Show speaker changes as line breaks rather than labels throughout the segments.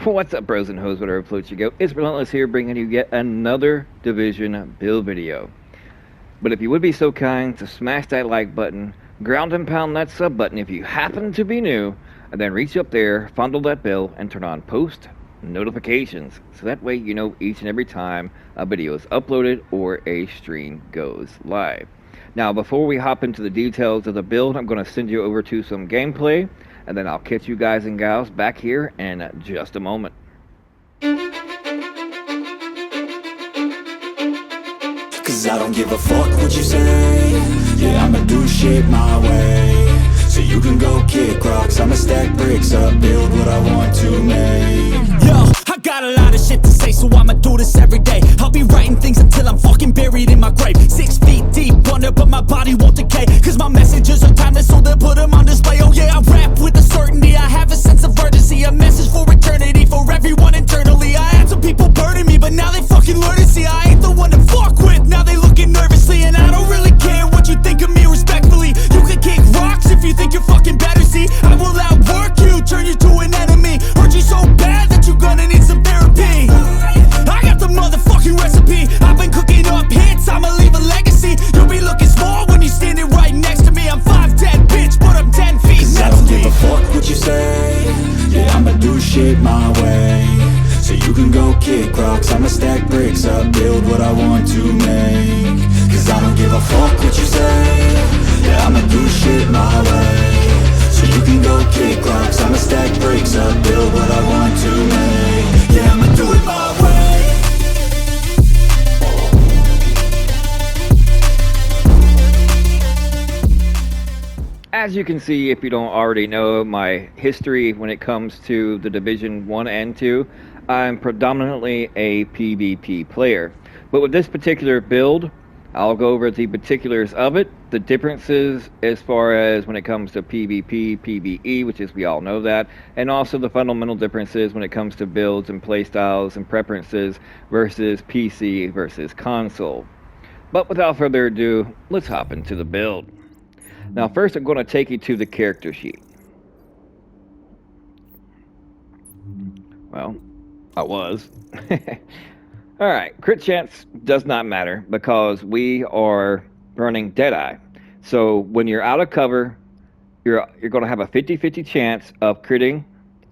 What's up, bros and hoes, whatever floats you go? It's Relentless here, bringing you yet another Division build video. But if you would be so kind to smash that like button, ground and pound that sub button if you happen to be new, and then reach up there, fondle that bell, and turn on post notifications, so that way you know each and every time a video is uploaded or a stream goes live. Now, before we hop into the details of the build, I'm going to send you over to some gameplay, and then I'll catch you guys and gals back here in just a moment.
Cause I don't give a fuck what you say. Yeah, I'ma do shit my way. So you can go kick rocks, I'ma stack bricks up, build what I want to make. Yo, I got a lot of shit to say, so I'ma do this every day. I'll be writing things until I'm fucking buried in my grave. 6 feet deep under, but my body won't decay. Cause my messages are timeless, so they'll put them on display. Oh yeah, I rap with a certainty, I have a sense of urgency. A message for eternity, for everyone internally. I had some people burning me, but now they fucking learn to see I ain't the one to fuck with. Now they looking nervously, and I don't really care what you think of me respectfully. You can kick rocks if you think you're fucking better, see. I will outwork you, turn you to an enemy. Hurt you so bad that you're gonna need some therapy. I got the motherfucking recipe. I've been cooking up hits, I'ma leave a legacy. You'll be looking small when you're standing right next to me. I'm 5'10", bitch, but I'm 10 feet. Cause I don't give a fuck what you say. Yeah, I'ma do shit my way. So you can go kick rocks, I'ma stack bricks up, build what I want to make. Cause I don't give a fuck what you say. Yeah, I'ma do shit my way. So you can go kick rocks, I'ma stack bricks up, build what I want to make. Yeah, I'ma do it my way.
As you can see, if you don't already know my history when it comes to the Division 1 and 2, I'm predominantly a PvP player. But with this particular build, I'll go over the particulars of it, the differences as far as when it comes to PvP, PvE, which is we all know that, and also the fundamental differences when it comes to builds and playstyles and preferences versus PC versus console. But without further ado, let's hop into the build. Now first I'm going to take you to the character sheet. Well, I was. Alright, crit chance does not matter because we are running Deadeye. So when you're out of cover, you're going to have a 50-50 chance of critting,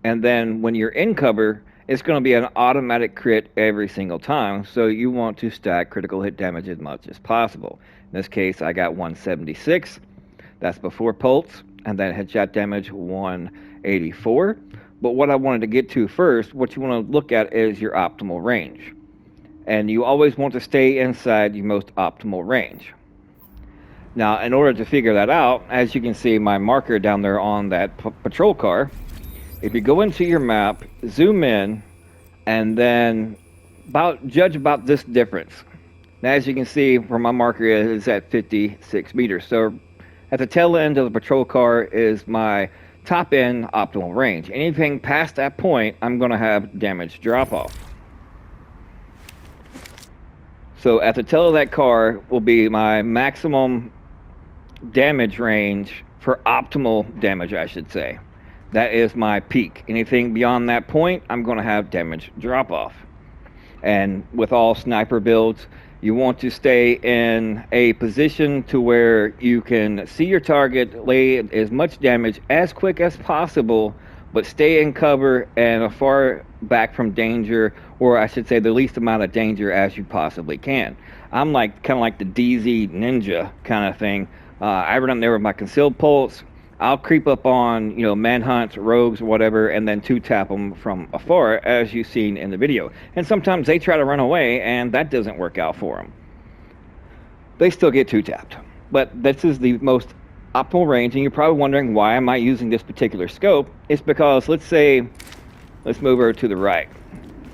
and then when you're in cover, it's going to be an automatic crit every single time, so you want to stack critical hit damage as much as possible. In this case, I got 176. That's before pulse, and then headshot damage 184. But what I wanted to get to first, what you want to look at is your optimal range. And you always want to stay inside your most optimal range. Now, in order to figure that out, as you can see my marker down there on that patrol car, if you go into your map, zoom in, and then judge about this difference. Now, as you can see, where my marker is at 56 meters. So at the tail end of the patrol car is my top end optimal range. Anything past that point, I'm going to have damage drop off. So at the tail of that car will be my maximum damage range for optimal damage, I should say. That is my peak. Anything beyond that point, I'm going to have damage drop off. And with all sniper builds, you want to stay in a position to where you can see your target, lay as much damage as quick as possible, but stay in cover and far back from danger, or I should say the least amount of danger as you possibly can. I'm like kind of like the DZ ninja kind of thing. I run up there with my concealed pulse. I'll creep up on, manhunts, rogues, or whatever, and then two-tap them from afar, as you've seen in the video. And sometimes they try to run away, and that doesn't work out for them. They still get two-tapped. But this is the most optimal range, and you're probably wondering, why am I using this particular scope? It's because, let's move over to the right.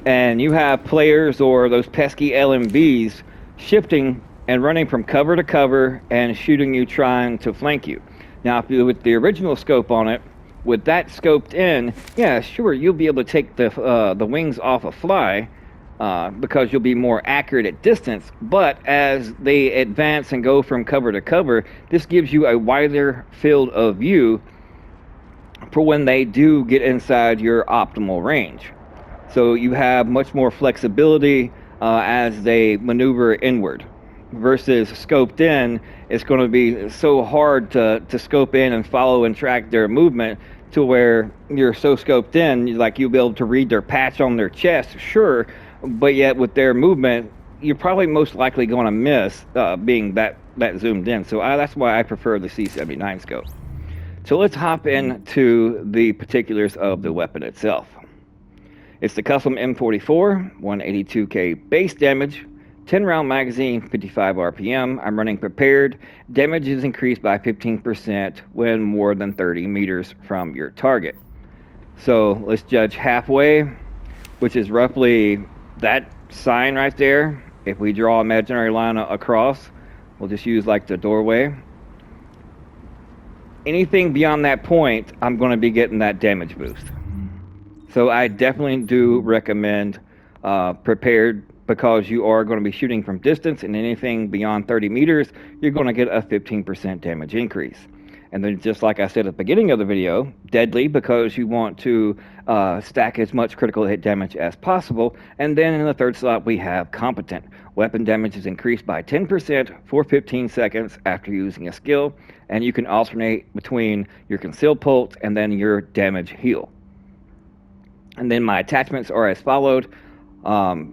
And you have players or those pesky LMVs shifting and running from cover to cover and shooting you, trying to flank you. Now, if you with the original scope on it, with that scoped in, yeah, sure, you'll be able to take the wings off a fly because you'll be more accurate at distance. But as they advance and go from cover to cover, this gives you a wider field of view for when they do get inside your optimal range. So you have much more flexibility as they maneuver inward. Versus scoped in, it's going to be so hard to scope in and follow and track their movement, to where you're so scoped in, like you'll be able to read their patch on their chest, sure, but yet with their movement, you're probably most likely going to miss being that zoomed in. So that's why I prefer the C79 scope. So let's hop into the particulars of the weapon itself. It's the custom M44, 182k base damage, 10 round magazine, 55 RPM. I'm running prepared. Damage is increased by 15% when more than 30 meters from your target. So let's judge halfway, which is roughly that sign right there. If we draw an imaginary line across, we'll just use like the doorway. Anything beyond that point, I'm going to be getting that damage boost. So I definitely do recommend prepared, because you are going to be shooting from distance, and anything beyond 30 meters, you're going to get a 15% damage increase. And then, just like I said at the beginning of the video, deadly, because you want to stack as much critical hit damage as possible. And then in the third slot, we have competent. Weapon damage is increased by 10% for 15 seconds after using a skill, and you can alternate between your concealed pulse and then your damage heal. And then my attachments are as followed.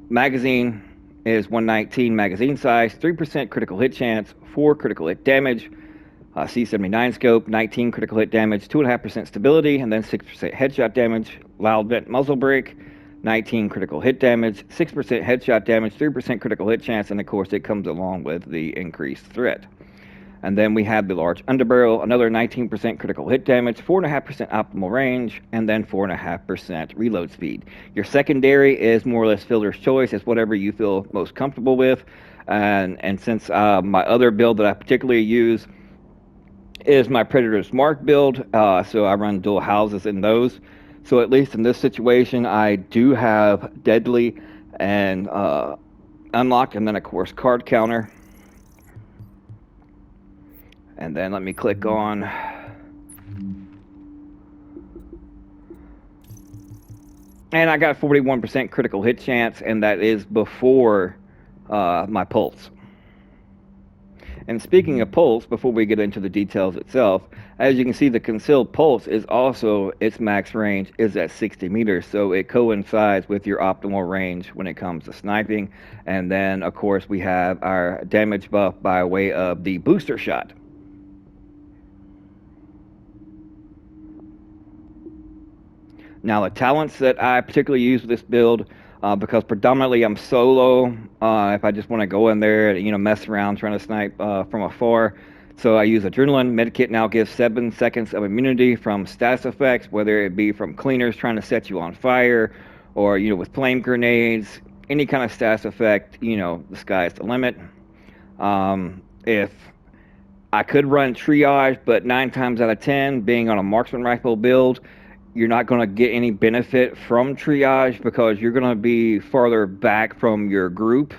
Magazine is 119 magazine size, 3% critical hit chance, 4 critical hit damage. C79 scope, 19 critical hit damage, 2.5% stability, and then 6% headshot damage. Loud vent muzzle brake, 19 critical hit damage, 6% headshot damage, 3% critical hit chance, and of course it comes along with the increased threat. And then we have the large underbarrel, another 19% critical hit damage, 4.5% optimal range, and then 4.5% reload speed. Your secondary is more or less fielder's choice. It's whatever you feel most comfortable with. And since my other build that I particularly use is my Predator's Mark build, so I run dual houses in those. So at least in this situation, I do have deadly and unlocked, and then of course card counter. And then let me click on and I got 41% critical hit chance, and that is before my pulse. And speaking of pulse, before we get into the details itself, as you can see, the concealed pulse is also, its max range is at 60 meters, so it coincides with your optimal range when it comes to sniping. And then of course we have our damage buff by way of the booster shot. Now the talents that I particularly use with this build, because predominantly I'm solo, if I just want to go in there and mess around trying to snipe from afar. So I use Adrenaline. Medkit now gives 7 seconds of immunity from status effects, whether it be from cleaners trying to set you on fire, or with flame grenades, any kind of status effect, the sky's the limit. If I could run triage, but 9 times out of 10, being on a marksman rifle build, you're not going to get any benefit from triage, because you're going to be farther back from your group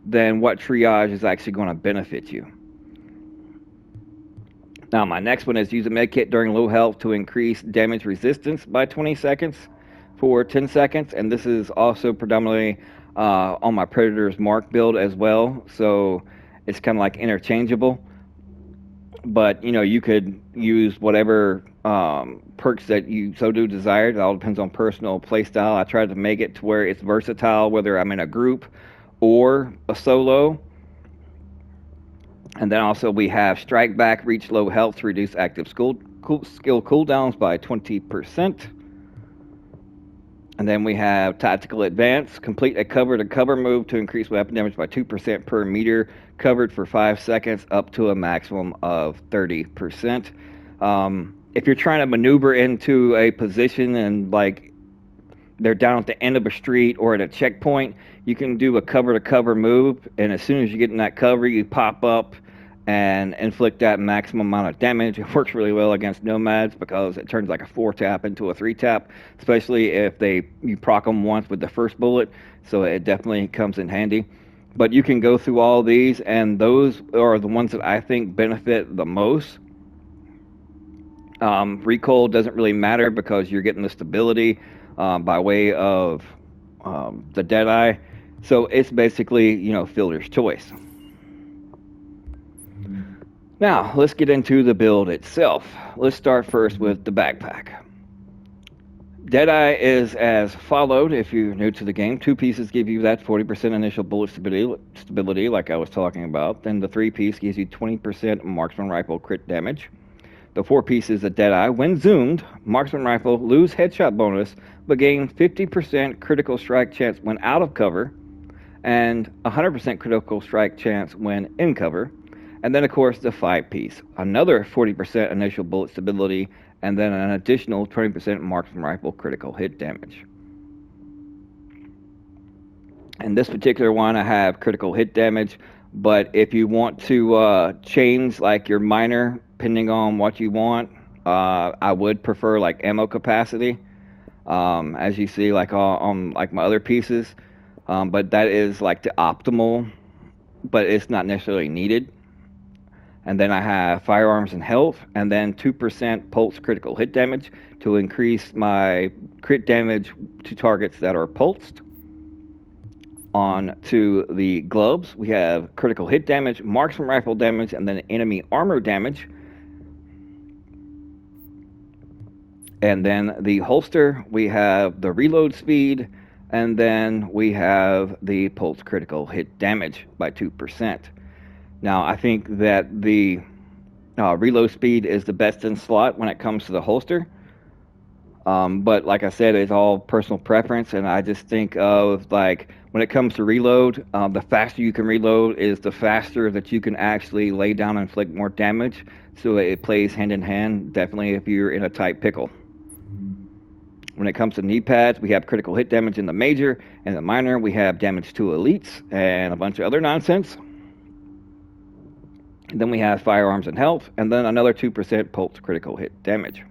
than what triage is actually going to benefit you. Now my next one is use a medkit during low health to increase damage resistance by 20 seconds for 10 seconds. And this is also predominantly on my Predator's Mark build as well. So it's kind of like interchangeable. But you could use whatever perks that you so do desire. It all depends on personal play style. I try to make it to where it's versatile, whether I'm in a group or a solo. And then also we have strike back, reach low health to reduce active skill cooldowns by 20%. And then we have tactical advance, complete a cover to cover move to increase weapon damage by 2% per meter covered for 5 seconds, up to a maximum of 30%. If you're trying to maneuver into a position and they're down at the end of a street or at a checkpoint, you can do a cover to cover move, and as soon as you get in that cover, you pop up and inflict that maximum amount of damage. It works really well against nomads because it turns like a 4-tap into a 3-tap, especially if you proc them once with the first bullet, so it definitely comes in handy. But you can go through all these, and those are the ones that I think benefit the most. Recoil doesn't really matter because you're getting the stability by way of the Deadeye. So it's basically, fielder's choice. Now, let's get into the build itself. Let's start first with the backpack. Deadeye is as followed. If you're new to the game, 2 pieces give you that 40% initial bullet stability, like I was talking about. Then the 3-piece gives you 20% marksman rifle crit damage. The 4 pieces of Deadeye, when zoomed, marksman rifle lose headshot bonus, but gain 50% critical strike chance when out of cover, and 100% critical strike chance when in cover. And then, of course, the 5-piece, another 40% initial bullet stability, and then an additional 20% marksman rifle critical hit damage. And this particular one, I have critical hit damage, but if you want to change like your minor, depending on what you want, I would prefer like ammo capacity, as you see like on like my other pieces, but that is like the optimal, but it's not necessarily needed. And then I have firearms and health, and then 2% pulse critical hit damage to increase my crit damage to targets that are pulsed. On to the gloves, we have critical hit damage, marksman rifle damage, and then enemy armor damage. And then the holster, we have the reload speed, and then we have the pulse critical hit damage by 2%. Now, I think that the reload speed is the best in slot when it comes to the holster. But like I said, it's all personal preference, and I just think of like when it comes to reload, the faster you can reload is the faster that you can actually lay down and inflict more damage. So it plays hand in hand, definitely if you're in a tight pickle. When it comes to knee pads, we have critical hit damage in the major, and the minor we have damage to elites and a bunch of other nonsense. And then we have firearms and health, and then another 2% pulse critical hit damage.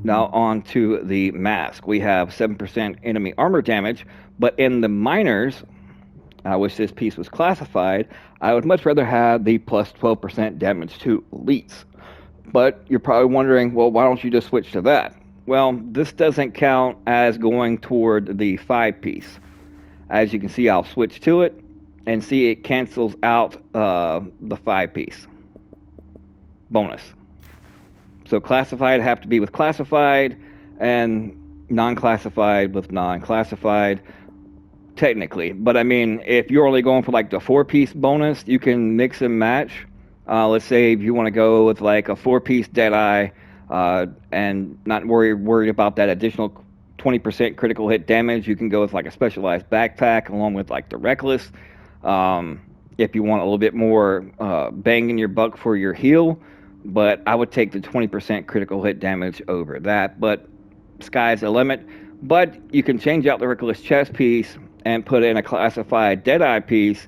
Now on to the mask. We have 7% enemy armor damage, but in the minors, I wish this piece was classified, I would much rather have the plus 12% damage to elites. But you're probably wondering, well, why don't you just switch to that? Well, this doesn't count as going toward the 5-piece. As you can see, I'll switch to it, and see it cancels out the 5-piece bonus. So classified have to be with classified, and non-classified with non-classified, technically. But I mean, if you're only going for like the 4-piece bonus, you can mix and match. Let's say if you want to go with like a 4-piece Deadeye, and not worried about that additional 20% critical hit damage, you can go with like a specialized backpack along with like the Reckless. If you want a little bit more bang in your buck for your heal, but I would take the 20% critical hit damage over that. But sky's the limit. But you can change out the Reckless chest piece and put in a classified Deadeye piece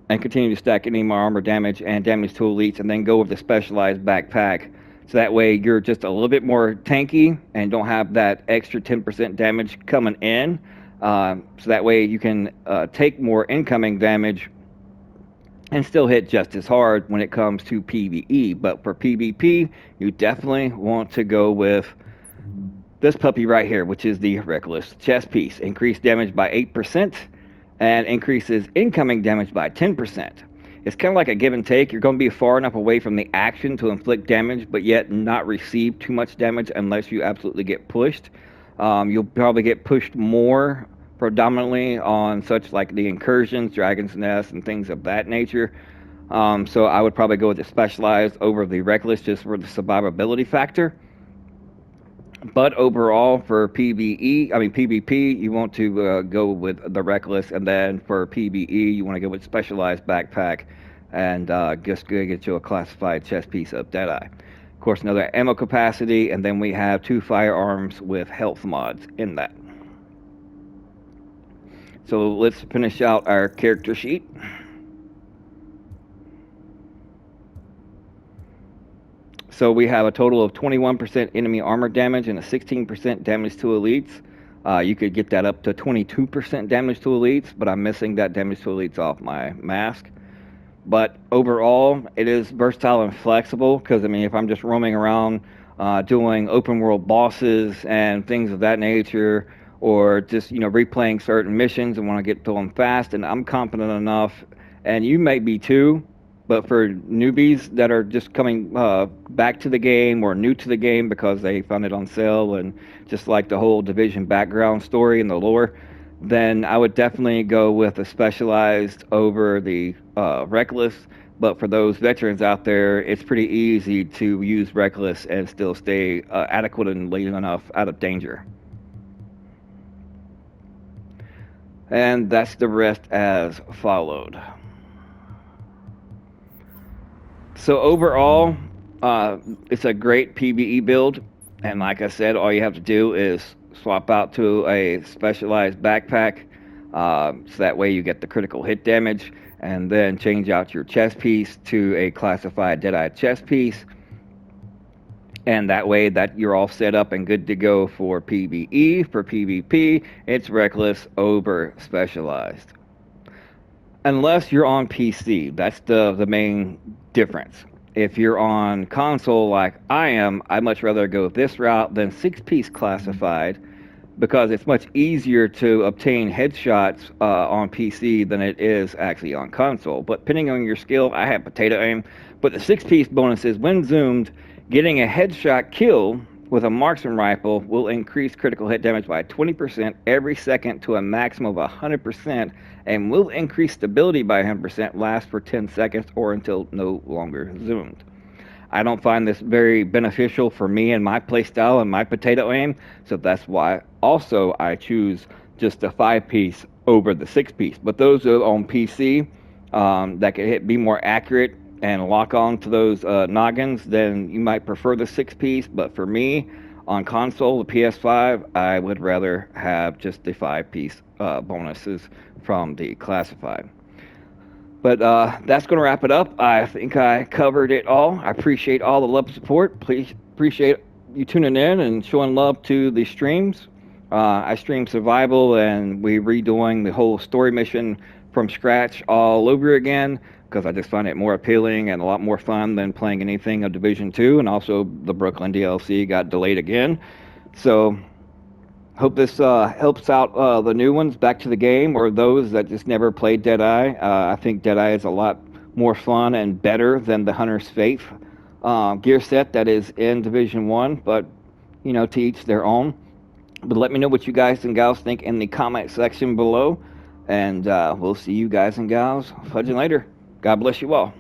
and continue to stack any more armor damage and damage to elites, and then go with the specialized backpack. So that way you're just a little bit more tanky and don't have that extra 10% damage coming in. So that way you can take more incoming damage and still hit just as hard when it comes to PvE. But for PvP, you definitely want to go with this puppy right here, which is the Reckless chest piece. Increased damage by 8% and increases incoming damage by 10%. It's kind of like a give and take. You're going to be far enough away from the action to inflict damage, but yet not receive too much damage unless you absolutely get pushed. You'll probably get pushed more predominantly on such like the incursions, Dragon's Nest, and things of that nature. So I would probably go with the specialized over the Reckless just for the survivability factor. But overall, for PvP, you want to go with the Reckless, and then for PvE, you want to go with specialized backpack, and just get you a classified chest piece of Deadeye. Of course, another ammo capacity, and then we have 2 firearms with health mods in that. So let's finish out our character sheet. So we have a total of 21% enemy armor damage and a 16% damage to elites. You could get that up to 22% damage to elites, but I'm missing that damage to elites off my mask. But overall, it is versatile and flexible because, I mean, if I'm just roaming around doing open world bosses and things of that nature, or just, replaying certain missions and want to get through them fast, and I'm confident enough, and you may be too, but for newbies that are just coming back to the game or new to the game because they found it on sale and just like the whole Division background story and the lore, then I would definitely go with a specialized over the reckless. But for those veterans out there, it's pretty easy to use reckless and still stay adequate and late enough out of danger. And that's the rest as followed. So overall, it's a great PvE build, and like I said, all you have to do is swap out to a specialized backpack, so that way you get the critical hit damage, and then change out your chest piece to a classified Deadeye chest piece, and that way that you're all set up and good to go for PvE. For PvP, it's reckless over specialized. Unless you're on PC, that's the main difference. If you're on console like I am, I'd much rather go this route than six-piece classified because it's much easier to obtain headshots on PC than it is actually on console. But depending on your skill, I have potato aim. But the six-piece bonus is when zoomed, getting a headshot kill with a marksman rifle will increase critical hit damage by 20% every second to a maximum of 100%, and will increase stability by 100%, last for 10 seconds or until no longer zoomed. I don't find this very beneficial for me and my playstyle and my potato aim, so that's why also I choose just a 5-piece over the 6-piece. But those are on PC that can be more accurate and lock on to those noggins, then you might prefer the 6-piece. But for me, on console, the PS5, I would rather have just the 5-piece bonuses from the classified. But that's going to wrap it up. I think I covered it all. I appreciate all the love and support. Please appreciate you tuning in and showing love to the streams. I stream survival, and we redoing the whole story mission from scratch all over again because I just find it more appealing and a lot more fun than playing anything of Division 2. And also the Brooklyn DLC got delayed again. So hope this helps out the new ones back to the game, or those that just never played Deadeye. I think Deadeye is a lot more fun and better than the Hunter's Faith gear set that is in Division 1, but, to each their own. But let me know what you guys and gals think in the comment section below, and we'll see you guys and gals fudging later. God bless you all.